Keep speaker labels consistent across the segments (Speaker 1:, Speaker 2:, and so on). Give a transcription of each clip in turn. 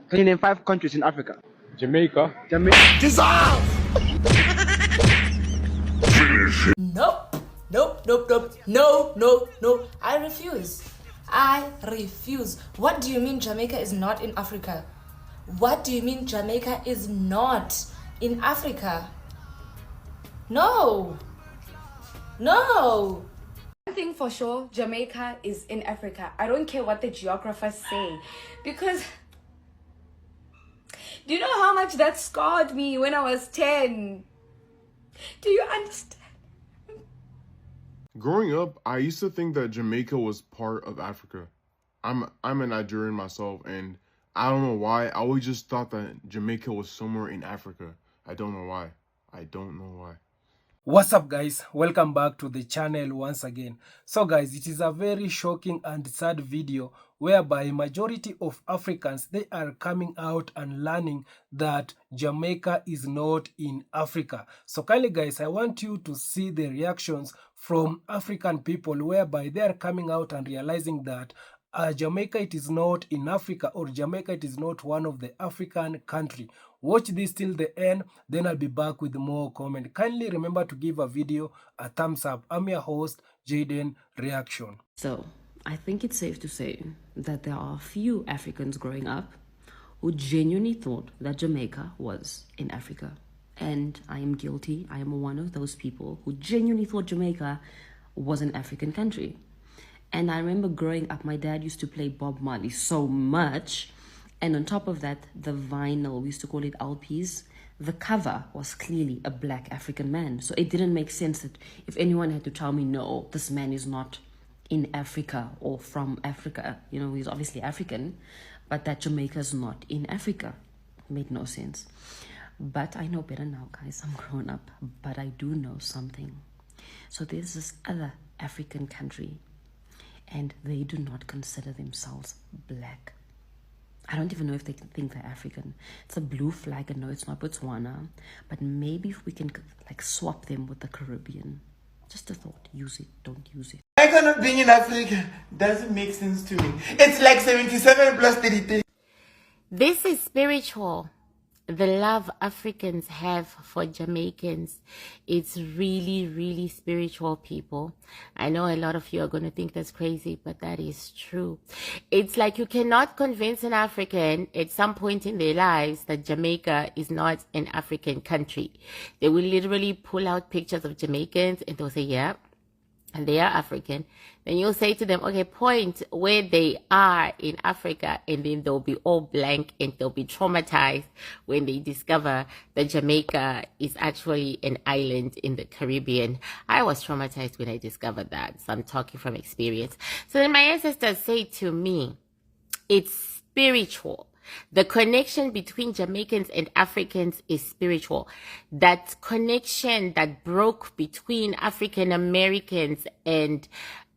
Speaker 1: Can you name 5 countries in Africa?
Speaker 2: Jamaica.
Speaker 3: Nope. Nope, nope, nope. No, no, no. I refuse. I refuse. What do you mean Jamaica is not in Africa? What do you mean Jamaica is not in Africa? No. No.
Speaker 4: One thing for sure, Jamaica is in Africa. I don't care what the geographers say. Because do you know how much that scarred me when I was 10? Do you understand?
Speaker 5: Growing up, I used to think that Jamaica was part of Africa. I'm a Nigerian myself, and I don't know why. I always just thought that Jamaica was somewhere in Africa. I don't know why.
Speaker 6: What's up, guys? Welcome back to the channel once again. So guys, it is a very shocking and sad video whereby majority of Africans, they are coming out and learning that Jamaica is not in Africa. So kindly guys, I want you to see the reactions from African people whereby they are coming out and realizing that Jamaica, it is not in Africa, or Jamaica, it is not one of the African country. Watch this till the end, then I'll be back with more comment. Kindly remember to give a video a thumbs up. I'm your host, Jaden Reaction.
Speaker 7: So, I think it's safe to say that there are a few Africans growing up who genuinely thought that Jamaica was in Africa. And I am guilty. I am one of those people who genuinely thought Jamaica was an African country. And I remember growing up, my dad used to play Bob Marley so much. And on top of that, the vinyl, we used to call it LPs, the cover was clearly a black African man. So it didn't make sense that if anyone had to tell me, no, this man is not in Africa or from Africa, you know, he's obviously African, but that Jamaica's not in Africa. It made no sense. But I know better now, guys. I'm grown up, but I do know something. So there's this other African country, and they do not consider themselves black. I don't even know if they think they're African. It's a blue flag, and no, it's not Botswana, but maybe if we can like swap them with the Caribbean. Just a thought. Use it, don't use it.
Speaker 8: Jamaica not being in Africa doesn't make sense to me. It's like 77 plus 33.
Speaker 9: This is spiritual. The love Africans have for Jamaicans, it's really, really spiritual, people. I know a lot of you are going to think that's crazy, but that is true. It's like you cannot convince an African at some point in their lives that Jamaica is not an African country. They will literally pull out pictures of Jamaicans and they'll say, yeah, and they are African. Then you'll say to them, okay, point where they are in Africa, and then they'll be all blank and they'll be traumatized when they discover that Jamaica is actually an island in the Caribbean. I was traumatized when I discovered that, so I'm talking from experience. So then my ancestors say to me, it's spiritual. The connection between Jamaicans and Africans is spiritual. That connection that broke between African Americans and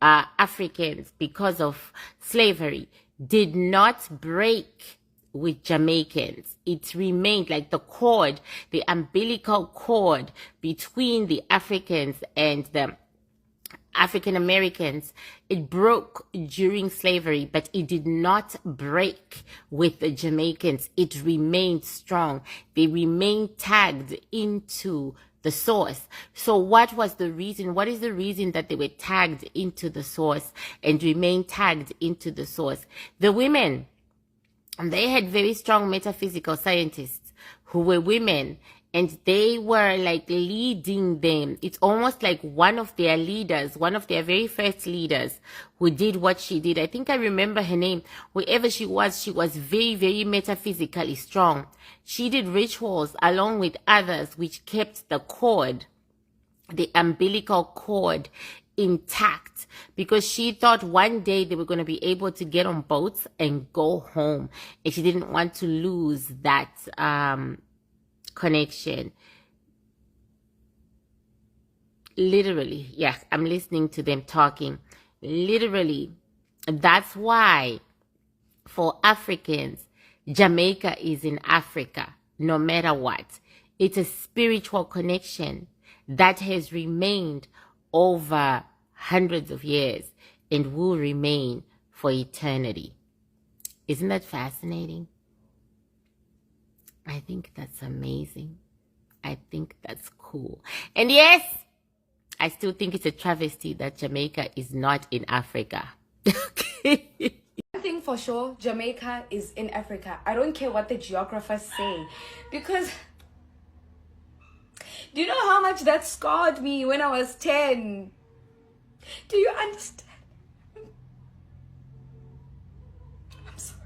Speaker 9: Africans because of slavery did not break with Jamaicans. It remained like the cord, the umbilical cord between the Africans and the African Americans. It broke during slavery, but it did not break with the Jamaicans. It remained strong. They remained tagged into the source. So what was the reason? What is the reason that they were tagged into the source and remained tagged into the source? The women, they had very strong metaphysical scientists who were women, and they were like leading them. It's almost like one of their leaders, one of their very first leaders who did what she did. I think I remember her name. Wherever she was very, very metaphysically strong. She did rituals along with others which kept the cord, the umbilical cord, intact, because she thought one day they were going to be able to get on boats and go home. And she didn't want to lose that connection. Literally, yeah, I'm listening to them talking. Literally, that's why for Africans, Jamaica is in Africa, no matter what. It's a spiritual connection that has remained over hundreds of years and will remain for eternity. Isn't that fascinating? I think that's amazing. I think that's cool. And yes, I still think it's a travesty that Jamaica is not in Africa.
Speaker 4: One thing for sure, Jamaica is in Africa. I don't care what the geographers say, because do you know how much that scarred me when I was 10? Do you understand? I'm sorry.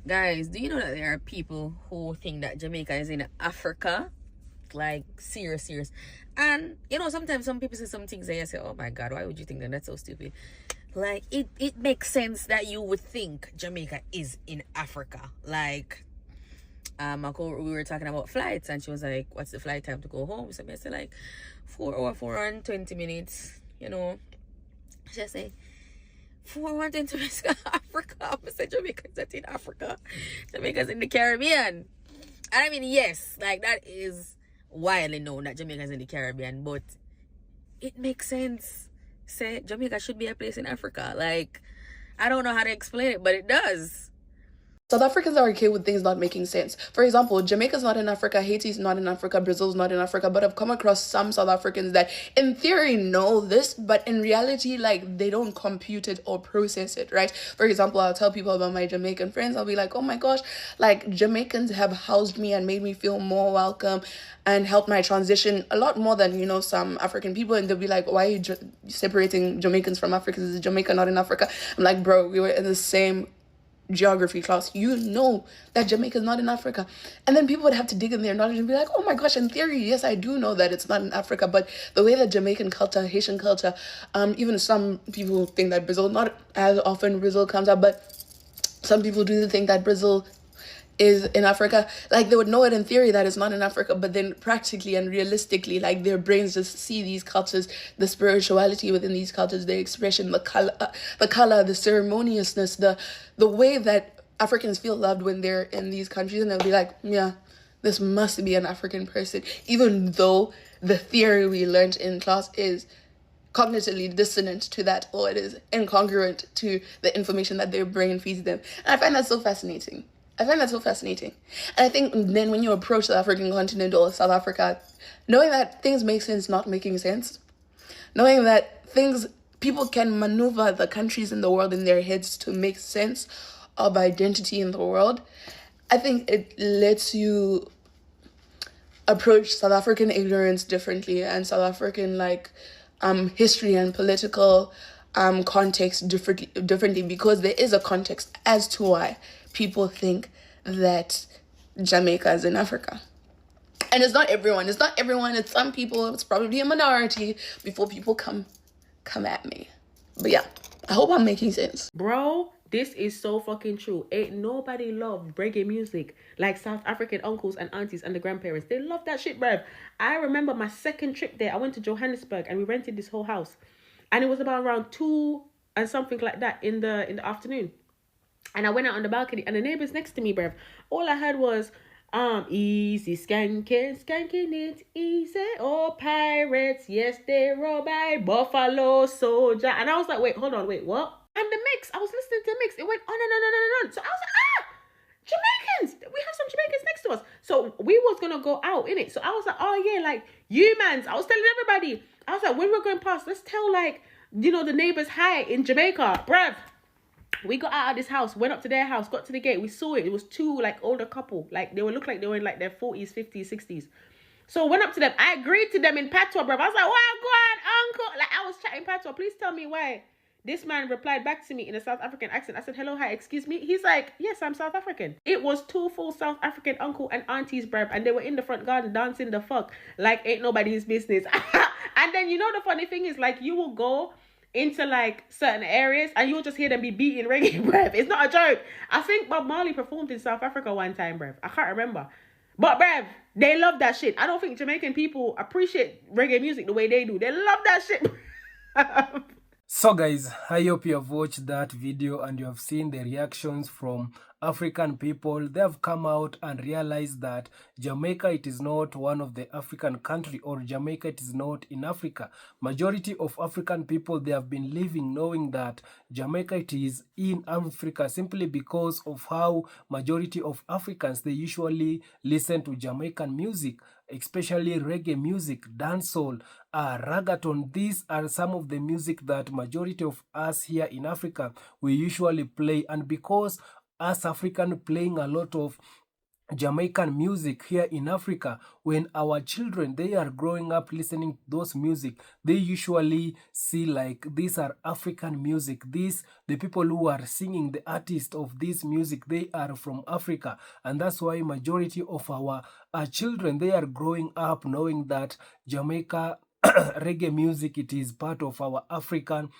Speaker 1: Guys, do you know that there are people who think that Jamaica is in Africa? Like, serious. And, you know, sometimes some people say some things and you say, oh my God, why would you think that? That's so stupid. Like, it makes sense that you would think Jamaica is in Africa. Like, we were talking about flights, and she was like, what's the flight time to go home? So I said, like, 4 and 20 minutes, you know. She said, 4 and 20 minutes to Africa. I said, Jamaica is not in Africa. Jamaica's in the Caribbean. And I mean, yes, like, that is widely known that Jamaica is in the Caribbean, but it makes sense. Say Jamaica should be a place in Africa. Like, I don't know how to explain it, but it does.
Speaker 2: South Africans are okay with things not making sense. For example, Jamaica's not in Africa, Haiti's not in Africa, Brazil's not in Africa, but I've come across some South Africans that in theory know this, but in reality, like, they don't compute it or process it, right? For example, I'll tell people about my Jamaican friends. I'll be like, oh my gosh, like, Jamaicans have housed me and made me feel more welcome and helped my transition a lot more than, you know, some African people. And they'll be like, why are you separating Jamaicans from Africans? Is Jamaica not in Africa? I'm like, bro, we were in the same geography class. You know that Jamaica is not in Africa. And then people would have to dig in their knowledge and be like, oh my gosh, in theory, yes, I do know that it's not in Africa, but the way that Jamaican culture, Haitian culture, even some people think that Brazil, not as often Brazil comes up, but some people do think that Brazil is in Africa. Like, they would know it in theory that it's not in Africa, but then practically and realistically, like, their brains just see these cultures, the spirituality within these cultures, the expression, the color, the ceremoniousness, the way that Africans feel loved when they're in these countries, and they'll be like, yeah, this must be an African person, even though the theory we learned in class is cognitively dissonant to that, or it is incongruent to the information that their brain feeds them. And I find that so fascinating. And I think then when you approach the African continent or South Africa, knowing that things make sense not making sense, knowing that people can maneuver the countries in the world in their heads to make sense of identity in the world, I think it lets you approach South African ignorance differently, and South African history and political context differently, because there is a context as to why people think that Jamaica is in Africa. And it's not everyone. It's some people. It's probably a minority before people come at me. But yeah, I hope I'm making sense.
Speaker 1: Bro, this is so fucking true. Ain't nobody love reggae music like South African uncles and aunties and the grandparents. They love that shit, bruv. I remember my second trip there. I went to Johannesburg and we rented this whole house. And it was about around 2 and something like that in the afternoon. And I went out on the balcony and the neighbors next to me, bruv, all I heard was, easy skanking it easy. Oh, pirates, yes, they roll by Buffalo Soldier. And I was like, what? And the mix, I was listening to the mix. It went on and on and on and on. So I was like, Jamaicans. We have some Jamaicans next to us. So we was going to go out, innit? So I was like, oh yeah, like, you mans. I was telling everybody. I was like, when we're going past, let's tell, like, you know, the neighbors hi in Jamaica. Bruv. We got out of this house, went up to their house, got to the gate. We saw it. It was 2 like older couple. Like looked like they were in like their 40s, 50s, 60s. So I went up to them. I agreed to them in patois, bro. I was like, "Wow, go on, uncle." Like, I was chatting patois. Please tell me why. This man replied back to me in a South African accent. I said, "Hello, hi, excuse me." He's like, "Yes, I'm South African." It was 2 full South African uncle and aunties, bruv, and they were in the front garden dancing the fuck like ain't nobody's business. And then, you know, the funny thing is, like, you will go into like certain areas and you'll just hear them be beating reggae, bruv. It's not a joke. I think Bob Marley performed in South Africa one time, bruv. I can't remember. But bruv, they love that shit. I don't think Jamaican people appreciate reggae music the way they do. They love that shit.
Speaker 6: So guys, I hope you have watched that video and you have seen the reactions from African people, they have come out and realized that Jamaica, it is not one of the African country, or Jamaica, it is not in Africa. Majority of African people, they have been living knowing that Jamaica, it is in Africa, simply because of how majority of Africans, they usually listen to Jamaican music, especially reggae music, dancehall, reggaeton. These are some of the music that majority of us here in Africa, we usually play. And because us African playing a lot of Jamaican music here in Africa, when our children, they are growing up listening to those music, they usually see like these are African music. These, the people who are singing, the artists of this music, they are from Africa. And that's why majority of our children, they are growing up knowing that Jamaica reggae music, it is part of our African,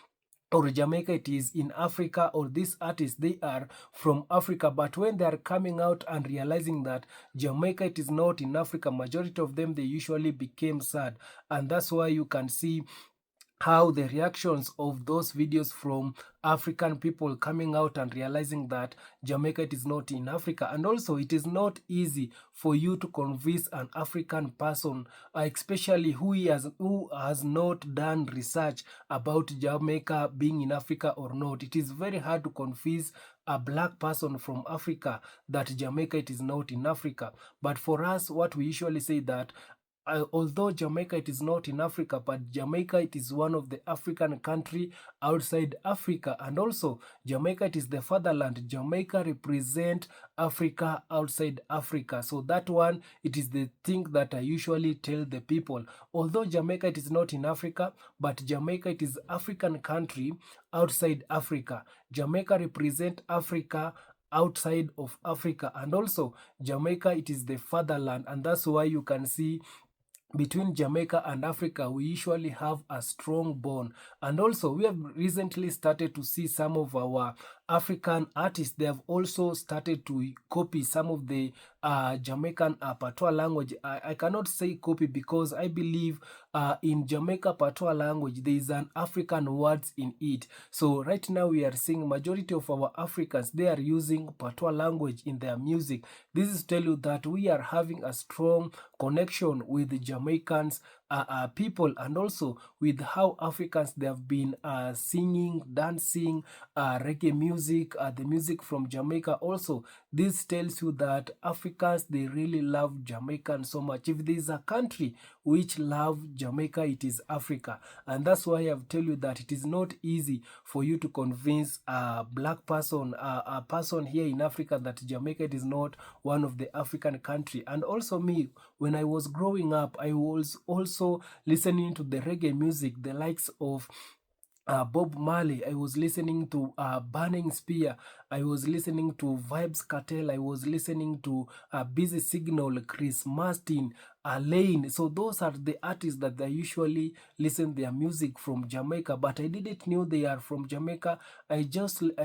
Speaker 6: or Jamaica, it is in Africa, or these artists, they are from Africa. But when they are coming out and realizing that Jamaica, it is not in Africa, majority of them, they usually became sad. And that's why you can see how the reactions of those videos from African people coming out and realizing that Jamaica, it is not in Africa. And also, it is not easy for you to convince an African person, especially who has not done research about Jamaica being in Africa or not. It is very hard to convince a black person from Africa that Jamaica, it is not in Africa. But for us, what we usually say that although Jamaica, it is not in Africa, but Jamaica, it is one of the African country outside Africa. And also, Jamaica, it is the fatherland. Jamaica represent Africa outside Africa. So that one, it is the thing that I usually tell the people. Although Jamaica, it is not in Africa, but Jamaica, it is African country outside Africa. Jamaica represent Africa outside of Africa. And also, Jamaica, it is the fatherland. And that's why you can see between Jamaica and Africa, we usually have a strong bond. And also, we have recently started to see some of our African artists, they have also started to copy some of the Jamaican patois language. I cannot say copy because I believe in Jamaica patois language, there is an African words in it. So right now we are seeing majority of our Africans, they are using patois language in their music. This is to tell you that we are having a strong connection with the Jamaicans people, and also with how Africans, they have been singing, dancing, reggae music, the music from Jamaica. Also, this tells you that Africans, they really love Jamaicans so much. If there is a country which love Jamaica, it is Africa. And that's why I have tell you that it is not easy for you to convince a black person, a person here in Africa, that Jamaica, it is not one of the African country. And also me, when I was growing up, I was also listening to the reggae music, the likes of Bob Marley. I was listening to Burning Spear. I was listening to Vibes Cartel. I was listening to Busy Signal, Chris Martin, Lane. So those are the artists that I usually listen their music from Jamaica. But I didn't know they are from Jamaica. I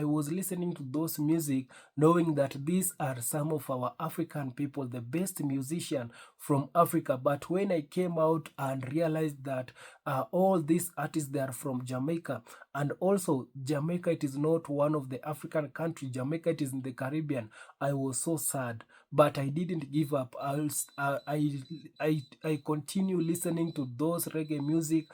Speaker 6: was listening to those music knowing that these are some of our African people, the best musician from Africa. But when I came out and realized that all these artists, they are from Jamaica, and also Jamaica, it is not one of the African countries. Jamaica, it is in the Caribbean. I was so sad, but I didn't give up. I continue listening to those reggae music.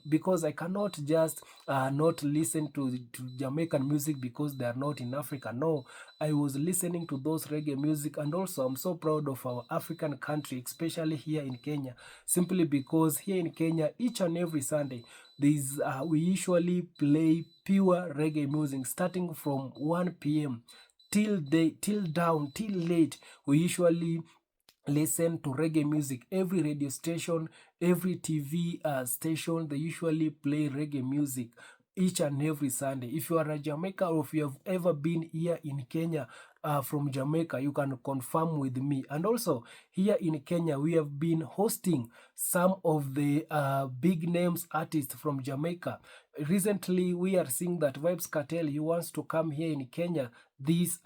Speaker 6: Because I cannot just not listen to Jamaican music because they are not in Africa. No, I was listening to those reggae music. And also, I'm so proud of our African country, especially here in Kenya, simply because here in Kenya, each and every Sunday, we usually play pure reggae music starting from 1 p.m. till late. We usually listen to reggae music. Every radio station, every TV station, they usually play reggae music each and every Sunday. If you are a Jamaica, or if you have ever been here in Kenya from Jamaica, you can confirm with me. And also, here in Kenya, we have been hosting some of the big names artists from Jamaica. Recently, we are seeing that Vibes Cartel, he wants to come here in Kenya this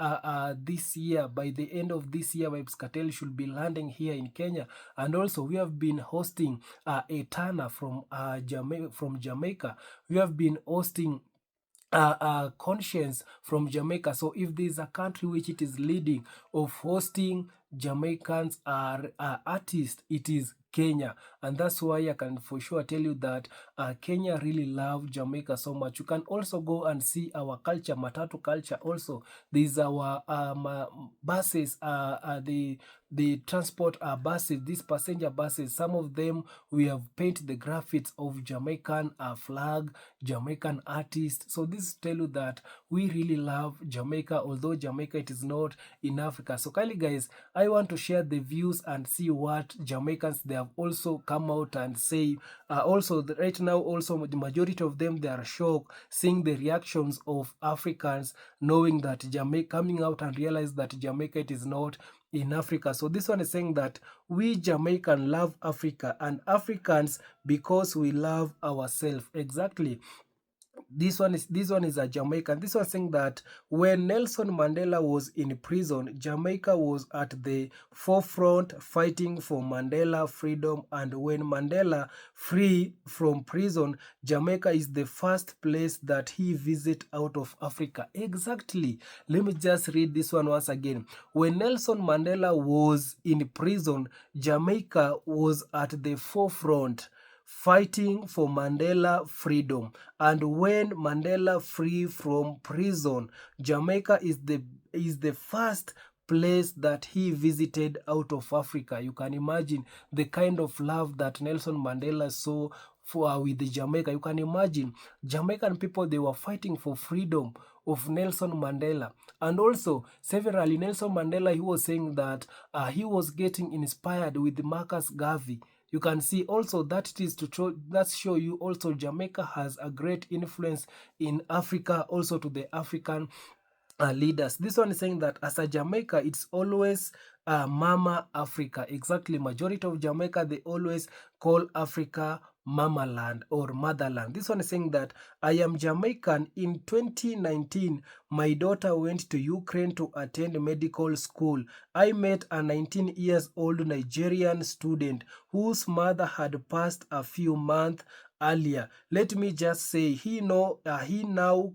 Speaker 6: year. By the end of this year, Vibes Cartel should be landing here in Kenya. And also, we have been hosting Etana from Jamaica. We have been hosting conscience from Jamaica. So if there's a country which it is leading of hosting Jamaicans are artists, it is Kenya. And that's why I can for sure tell you that Kenya really love Jamaica so much. You can also go and see our culture, matatu culture also. These our buses, the transport buses, these passenger buses. Some of them we have painted the graphics of Jamaican flag, Jamaican artists. So this tell you that we really love Jamaica, although Jamaica it is not in Africa. So kindly guys, I want to share the views and see what Jamaicans they have also come out and say. Also right now also the majority of them they are shocked seeing the reactions of Africans knowing that Jamaica coming out and realize that Jamaica it is not in Africa. So this one is saying that we Jamaican love Africa and Africans because we love ourselves. Exactly. This one is a Jamaican. This one saying that when Nelson Mandela was in prison, Jamaica was at the forefront fighting for Mandela freedom, and when Mandela free from prison, Jamaica is the first place that he visit out of Africa. Exactly. Let me just read this one once again. When Nelson Mandela was in prison, Jamaica was at the forefront fighting for Mandela freedom, and when Mandela free from prison, Jamaica is the first place that he visited out of Africa. You can imagine the kind of love that Nelson Mandela saw for with the Jamaica. You can imagine Jamaican people, they were fighting for freedom of Nelson Mandela. And also severally Nelson Mandela, he was saying that he was getting inspired with Marcus Garvey. You can see also that it is to show you also Jamaica has a great influence in Africa, also to the African leaders. This one is saying that as a Jamaica, it's always Mama Africa. Exactly. Majority of Jamaica, they always call Africa Mama Land or Motherland. This one is saying that I am Jamaican. In 2019, my daughter went to Ukraine to attend medical school. I met a 19 years old Nigerian student whose mother had passed a few months earlier. Let me just say, he now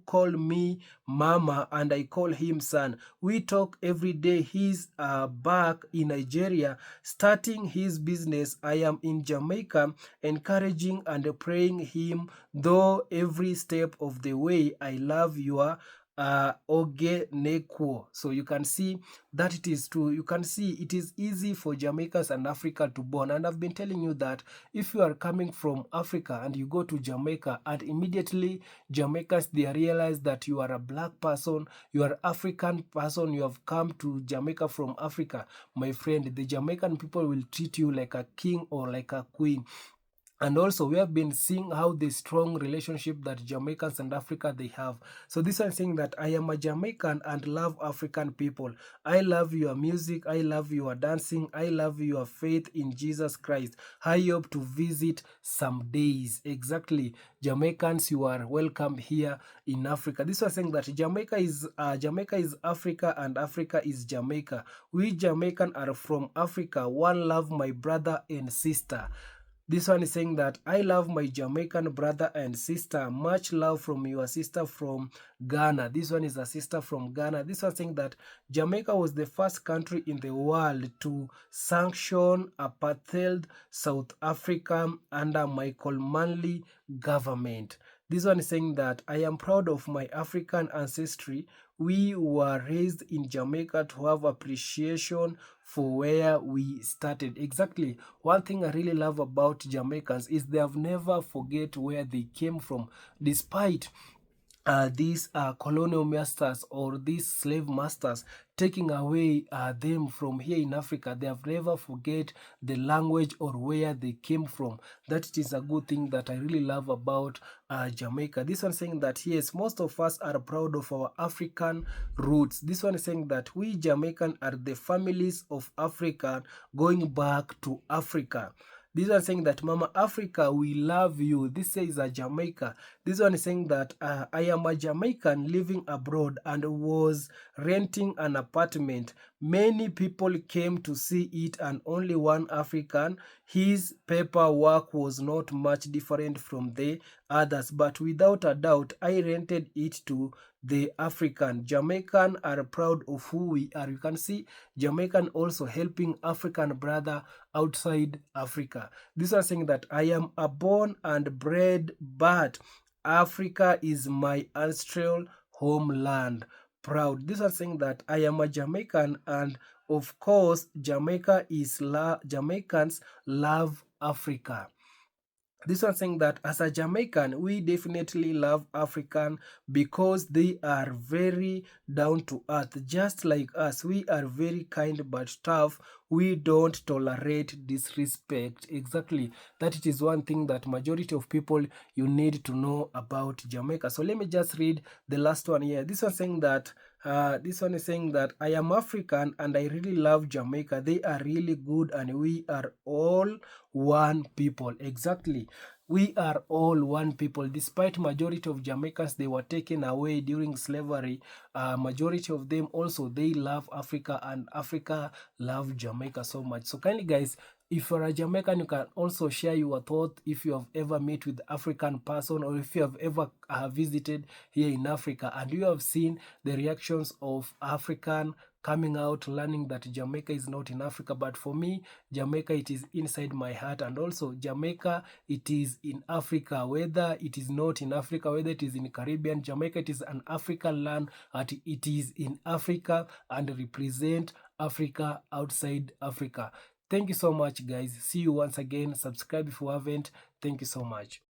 Speaker 6: call me Mama and I call him son. We talk every day. He's back in Nigeria starting his business. I am in Jamaica encouraging and praying him though every step of the way. I love your Ogenekwo. So you can see that it is true. You can see it is easy for Jamaicans and Africa to bond. And I've been telling you that if you are coming from Africa and you go to Jamaica and immediately Jamaicans, they realize that you are a black person, you are African person, you have come to Jamaica from Africa, my friend, the Jamaican people will treat you like a king or like a queen. And also we have been seeing how the strong relationship that Jamaicans and Africa they have. So this one saying that I am a Jamaican and love African people. I love your music. I love your dancing. I love your faith in Jesus Christ. I hope to visit some days. Exactly. Jamaicans, you are welcome here in Africa. This was saying that Jamaica is Africa and Africa is Jamaica. We Jamaican are from Africa. One love, my brother and sister. This one is saying that I love my Jamaican brother and sister. Much love from your sister from Ghana. This one is a sister from Ghana. This one saying that Jamaica was the first country in the world to sanction apartheid South Africa under Michael Manley government. This one is saying that I am proud of my African ancestry. We were raised in Jamaica to have appreciation for where we started. Exactly. One thing I really love about Jamaicans is they have never forget where they came from, despite these colonial masters or these slave masters taking away them from here in Africa. They have never forget the language or where they came from. That is a good thing that I really love about Jamaica. This one saying that yes, most of us are proud of our African roots. This one is saying that we Jamaican are the families of Africa going back to Africa. This one saying that Mama Africa, we love you. This says a Jamaica. This one is saying that I am a Jamaican living abroad and was renting an apartment. Many people came to see it and only one African. His paperwork was not much different from the others, but without a doubt, I rented it to the African. Jamaican are proud of who we are. You can see Jamaican also helping African brother outside Africa. This one saying that I am a born and bred, but Africa is my ancestral homeland. Proud. This one saying that I am a Jamaican and of course Jamaicans love Africa. This one saying that as a Jamaican, we definitely love African because they are very down to earth. Just like us, we are very kind but tough. We don't tolerate disrespect. Exactly. That it is one thing that majority of people you need to know about Jamaica. So let me just read the last one here. This one saying that this one is saying that I am African and I really love Jamaica. They are really good and we are all one people. Exactly. We are all one people. Despite majority of Jamaicans, they were taken away during slavery. Majority of them also, they love Africa and Africa love Jamaica so much. So kindly guys, if you're a Jamaican, you can also share your thought if you have ever met with African person or if you have ever visited here in Africa and you have seen the reactions of African coming out, learning that Jamaica is not in Africa. But for me, Jamaica, it is inside my heart. And also Jamaica, it is in Africa. Whether it is not in Africa, whether it is in Caribbean, Jamaica, it is an African land and it is in Africa and represent Africa outside Africa. Thank you so much, guys. See you once again. Subscribe if you haven't. Thank you so much.